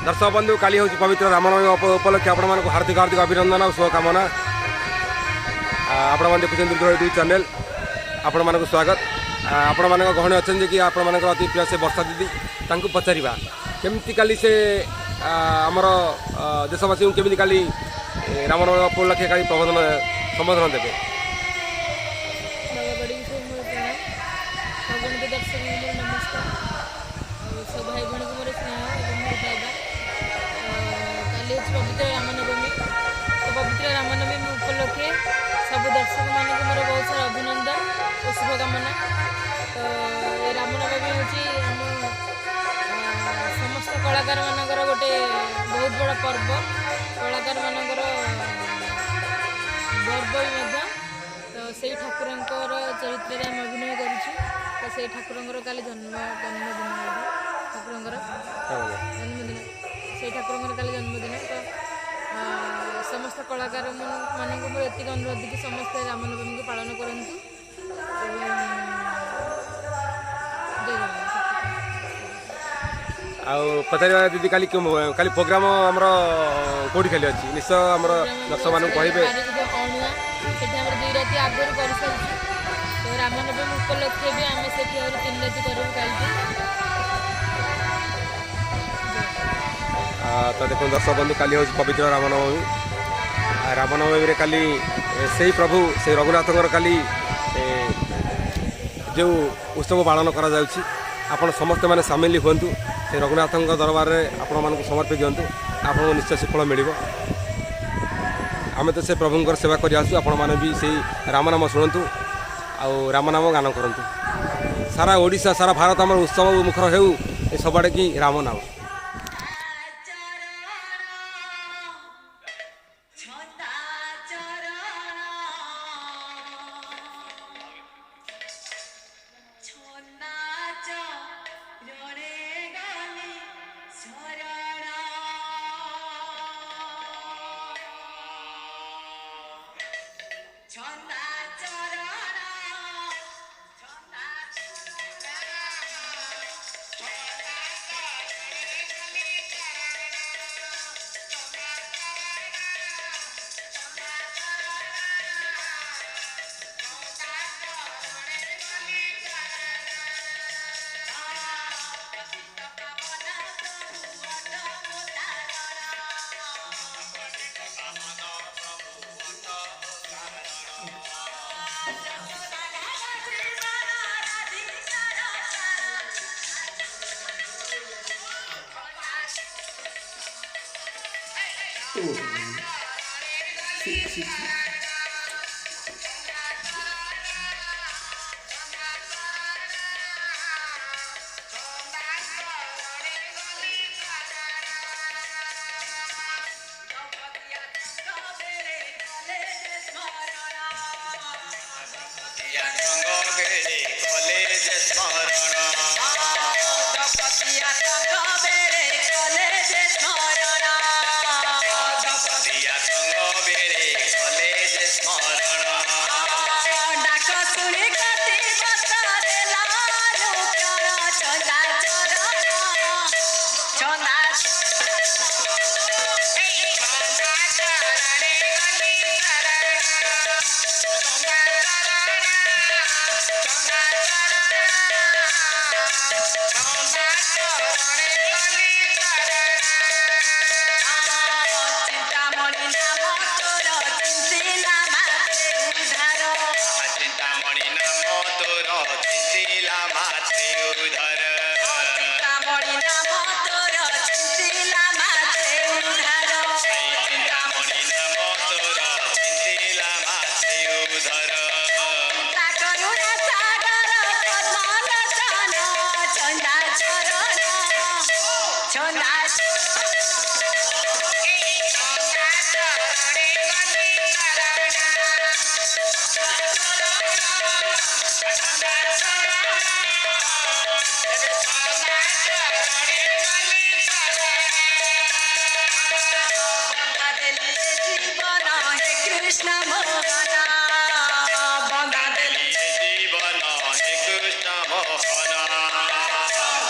दर्शक बंधु काली हूँ पवित्र रामनवमी उपलक्षे आपण मानक हार्दिक हार्दिक अभिनंदन और शुभकामना। आपण मैंने देखुं दुर्गढ़ टी चैनल आपण मानक स्वागत। आपण मान गहणे अच्छा कि आपण मान अति प्रिय से वर्षा दीदी तांको पचारिबा केमती काली से आमर देशवासी केमती काली रामनवमी उपलक्षे काली प्रबोधन संबोधन देवे। पवित्र रामनवमी तो पवित्र रामनवमी उपलक्षे सब दर्शक मान मोर बहुत सारा अभिनंदन और शुभकामना। तो रामनवमी हूँ समस्त कलाकार मानकर गोटे बहुत बड़ा पर्व, कलाकार मानकर गर्व भी। तो से ठाकुर चरित्र आम अभिनय कर ठाकुर काली जन्मदिन ठाकुर जन्मदिन से ठाकुर काली जन्मदिन। तो समस्त कलाकार मानक मोर एतिक अनुरोध कि समस्त रामनवमी को पालन करंतु। पचार दीदी काली काली प्रोग्राम आमर कौटी खाली अच्छी निश्चय आमर दर्शक मान कहे अणुआ से 2 राति आगुरी कर सारी। तो रामनवमी उपलक्षे भी आम से 3 राति करूँ काली। तो देखो दर्शक बंधु काली हूँ पवित्र रामनवमी। रामनवमी काली से प्रभु से रघुनाथ काली जो उत्सव पालन करा जाउछि आपण समस्त माने सामिल हूँ से रघुनाथ दरबार में आपण मान समर्पित दिंतु आपको निश्चय सुफल मिल। आम तो से प्रभुंर सेवा कर आसु आपण मैंने भी से रामनाम शुणु आउ रामनाम गान करूँ। सारा ओडिशा सारा भारत आम उत्सव मुखर हो सबआड़े कि रामनाम।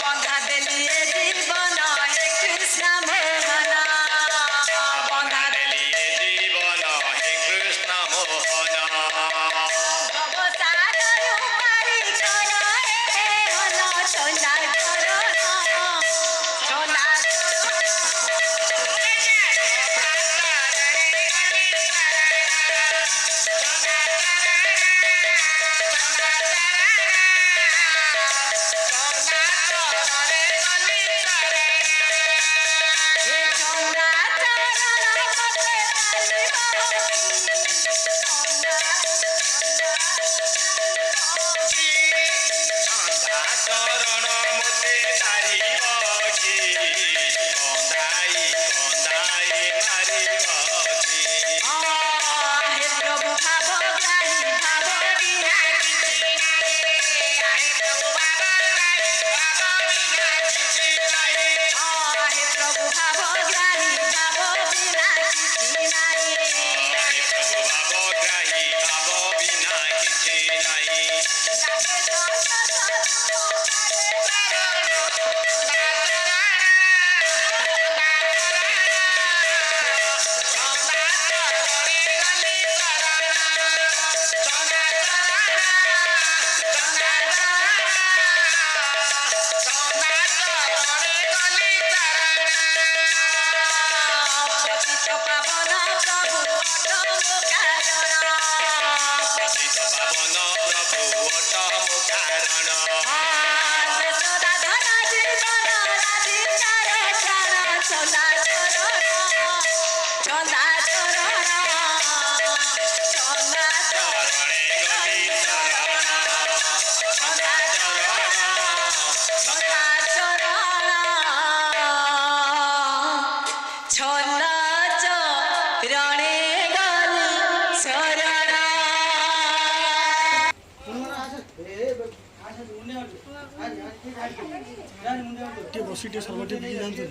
बंधा देलिए जीवन हे कृष्ण ଟିକେ ବସି ଟିକେ ସର୍ବ ଟିକେ ବିକି ଯାଆନ୍ତୁ